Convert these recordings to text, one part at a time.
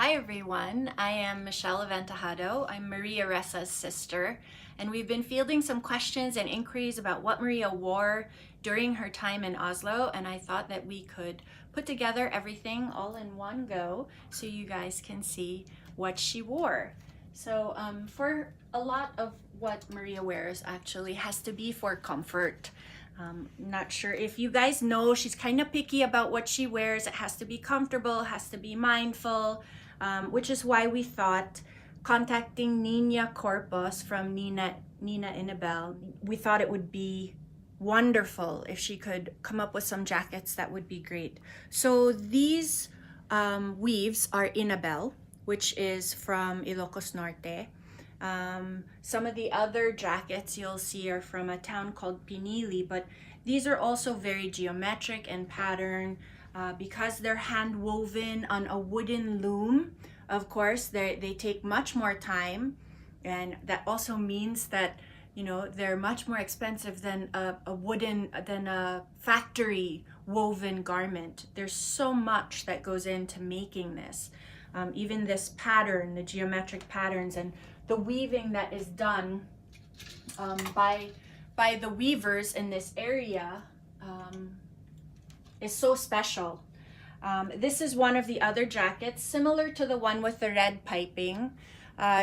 Hi everyone, I am Michelle Aventejado. I'm Maria Ressa's sister, and we've been fielding some questions and inquiries about what Maria wore during her time in Oslo, and I thought that we could put together everything all in one go so you guys can see what she wore. So for a lot of what Maria wears actually has to be for comfort. Not sure if you guys know, she's kind of picky about what she wears. It has to be comfortable, has to be mindful, which is why we thought contacting Nina Corpus from Nina Inabel, we thought it would be wonderful if she could come up with some jackets that would be great. So these weaves are Inabel, which is from Ilocos Norte. Some of the other jackets you'll see are from a town called Pinili, but these are also very geometric and pattern because they're hand woven on a wooden loom. Of course, they take much more time, and that also means that they're much more expensive than a factory woven garment. There's so much that goes into making this. Even this pattern, the geometric patterns, and the weaving that is done by the weavers in this area is so special. This is one of the other jackets, similar to the one with the red piping.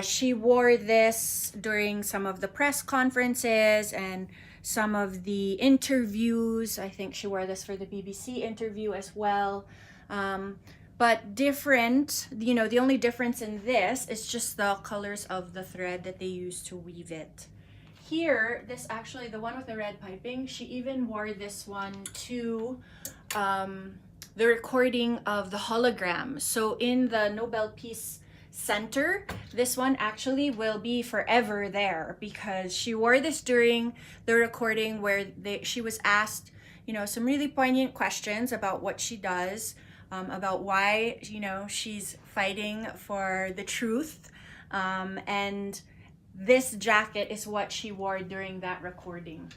She wore this during some of the press conferences and some of the interviews. I think she wore this for the BBC interview as well. But different, the only difference in this is just the colors of the thread that they use to weave it. Here, this actually, the one with the red piping, she even wore this one to the recording of the hologram. So in the Nobel Peace Center, this one actually will be forever there because she wore this during the recording where she was asked, some really poignant questions about what she does. About why she's fighting for the truth, and this jacket is what she wore during that recording.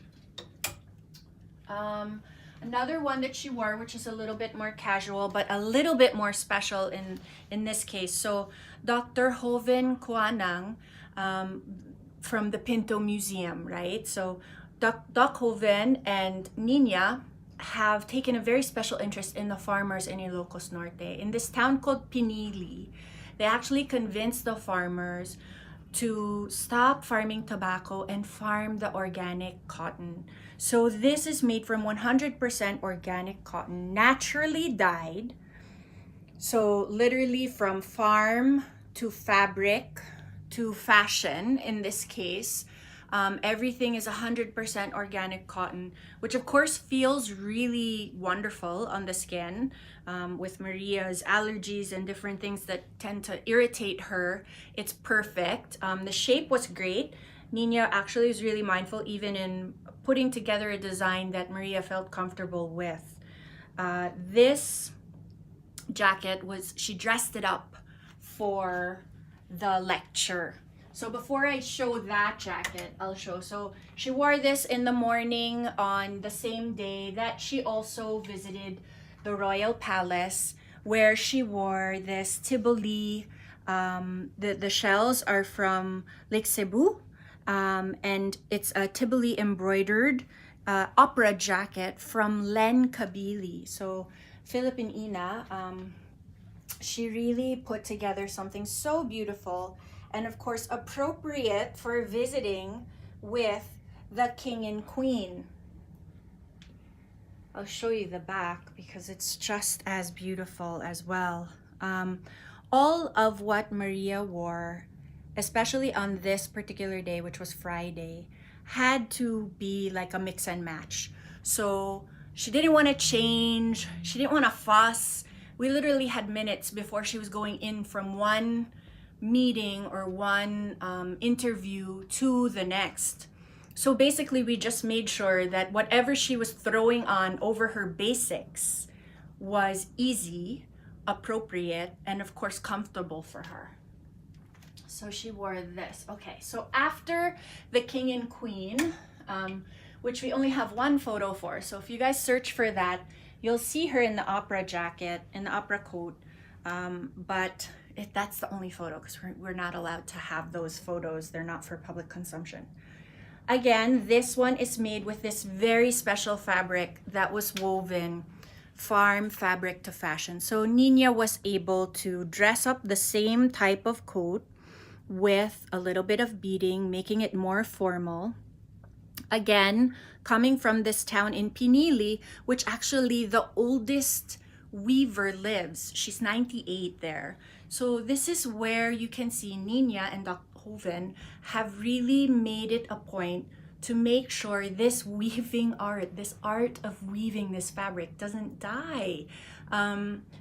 Another one that she wore, which is a little bit more casual but a little bit more special in this case. So Dr. Hoven Kuanang from the Pinto Museum, right? So Doc Hoven and Nina have taken a very special interest in the farmers in Ilocos Norte. In this town called Pinili, they actually convinced the farmers to stop farming tobacco and farm the organic cotton. So this is made from 100% organic cotton, naturally dyed. So literally from farm to fabric to fashion in this case. Everything is 100% organic cotton, which of course feels really wonderful on the skin. With Maria's allergies and different things that tend to irritate her, it's perfect. The shape was great. Nina actually is really mindful even in putting together a design that Maria felt comfortable with. This jacket she dressed it up for the lecture. So before I show that jacket, I'll show. So she wore this in the morning on the same day that she also visited the Royal Palace, where she wore this Tivoli. The shells are from Lake Cebu, and it's a Tivoli embroidered opera jacket from Len Kabili. So Filipinina, she really put together something so beautiful and of course appropriate for visiting with the king and queen. I'll show you the back because it's just as beautiful as well. All of what Maria wore, especially on this particular day, which was Friday, had to be like a mix and match. So she didn't want to change, she didn't want to fuss. We literally had minutes before she was going in from one meeting or one interview to the next. So basically we just made sure that whatever she was throwing on over her basics was easy, appropriate, and of course comfortable for her. So she wore this. Okay, so after the king and queen, which we only have one photo for, so if you guys search for that, you'll see her in the opera jacket, in the opera coat, but that's the only photo, because we're not allowed to have those photos. They're not for public consumption. Again, this one is made with this very special fabric that was woven farm fabric to fashion. So Nina was able to dress up the same type of coat with a little bit of beading, making it more formal. Again, coming from this town in Pinili, which actually the oldest weaver lives. She's 98 there. So this is where you can see Nina and Dr. Hoven have really made it a point to make sure this weaving art, this art of weaving this fabric doesn't die.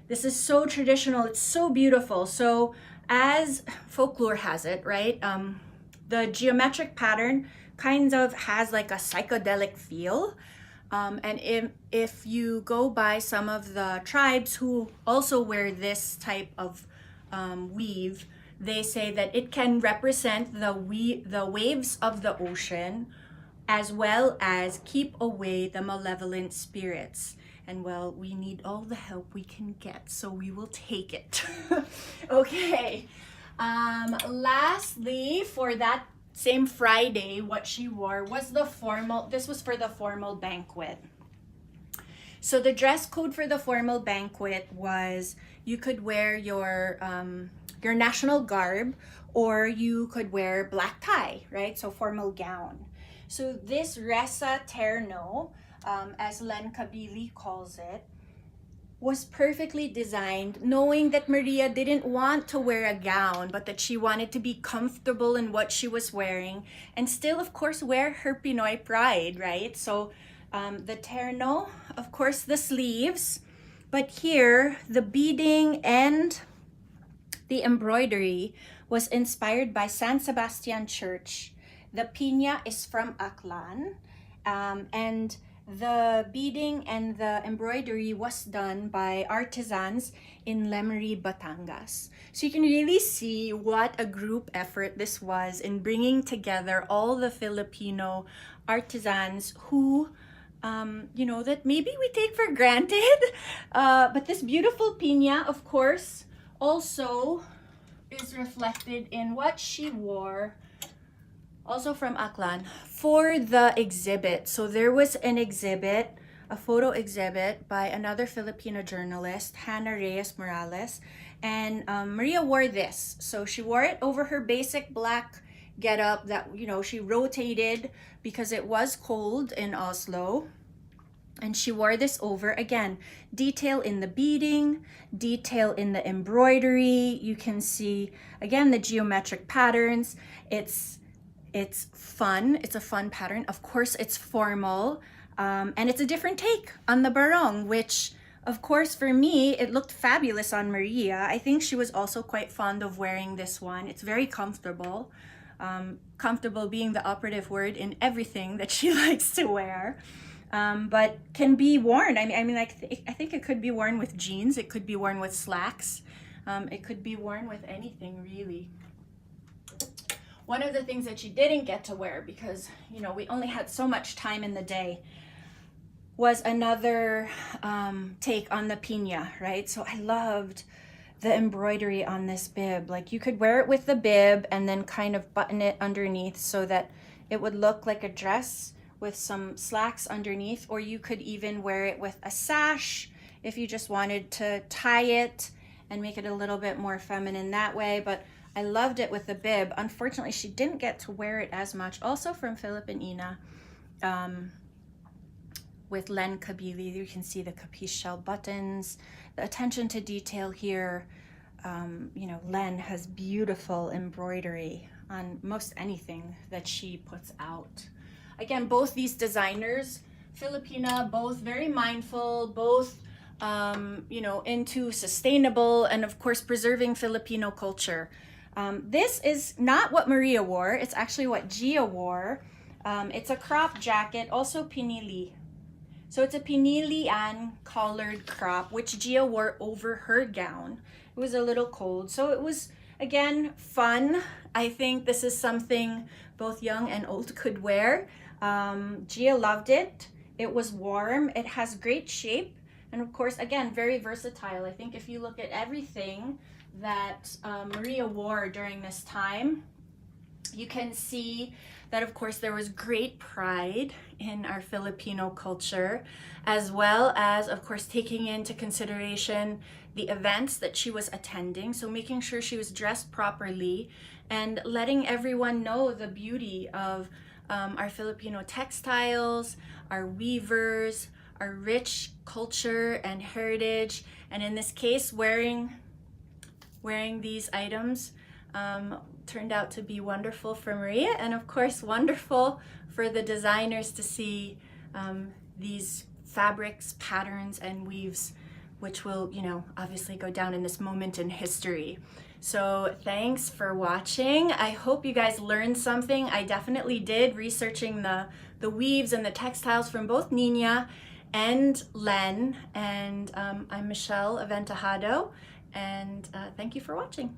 This is so traditional, it's so beautiful. So as folklore has it, right, the geometric pattern kind of has like a psychedelic feel. And if you go by some of the tribes who also wear this type of weave, they say that it can represent the waves of the ocean, as well as keep away the malevolent spirits. And well, we need all the help we can get, so we will take it. Okay. Lastly, for that same Friday, what she wore was the formal, this was for the formal banquet. So the dress code for the formal banquet was you could wear your national garb, or you could wear black tie, right? So formal gown. So this Ressa terno, as Len Kabili calls it, was perfectly designed, knowing that Maria didn't want to wear a gown, but that she wanted to be comfortable in what she was wearing and still, of course, wear her Pinoy pride, right? So the terno, of course, the sleeves, but here the beading and the embroidery was inspired by San Sebastian Church. The Pina is from Aklan, and the beading and the embroidery was done by artisans in Lemery, Batangas. So you can really see what a group effort this was in bringing together all the Filipino artisans who, that maybe we take for granted. But this beautiful Pina, of course, also is reflected in what she wore, also from Aklan, for the exhibit. So there was an exhibit, a photo exhibit by another Filipino journalist, Hannah Reyes Morales, and Maria wore this. So she wore it over her basic black getup that, she rotated because it was cold in Oslo. And she wore this over, again, detail in the beading, detail in the embroidery. You can see, again, the geometric patterns. It's fun. It's a fun pattern. Of course, it's formal. And it's a different take on the barong, which, of course, for me, it looked fabulous on Maria. I think she was also quite fond of wearing this one. It's very comfortable. Comfortable being the operative word in everything that she likes to wear. But can be worn. I think it could be worn with jeans. It could be worn with slacks. It could be worn with anything, really. One of the things that she didn't get to wear, because, we only had so much time in the day, was another take on the Pina, right? So I loved the embroidery on this bib. Like, you could wear it with the bib and then kind of button it underneath so that it would look like a dress with some slacks underneath, or you could even wear it with a sash if you just wanted to tie it and make it a little bit more feminine that way. But I loved it with the bib. Unfortunately, she didn't get to wear it as much. Also from Philip and Ina, with Len Kabili, you can see the capiche shell buttons, the attention to detail here. Len has beautiful embroidery on most anything that she puts out. Again, both these designers, Filipina, both very mindful, both, into sustainable and, of course, preserving Filipino culture. This is not what Maria wore. It's actually what Gia wore. It's a crop jacket, also pinili. So it's a pinilian collared crop, which Gia wore over her gown. It was a little cold. So it was, again, fun. I think this is something both young and old could wear. Gia loved it. It was warm. It has great shape. And of course, again, very versatile. I think if you look at everything that Maria wore during this time. You can see that, of course, there was great pride in our Filipino culture, as well as, of course, taking into consideration the events that she was attending. So making sure she was dressed properly and letting everyone know the beauty of our Filipino textiles, our weavers, our rich culture and heritage. And in this case, wearing these items turned out to be wonderful for Maria, and of course wonderful for the designers to see these fabrics, patterns, and weaves, which will, you know, obviously go down in this moment in history. So thanks for watching. I hope you guys learned something. I definitely did, researching the weaves and the textiles from both Nina and Len. And I'm Michelle Aventajado, and thank you for watching.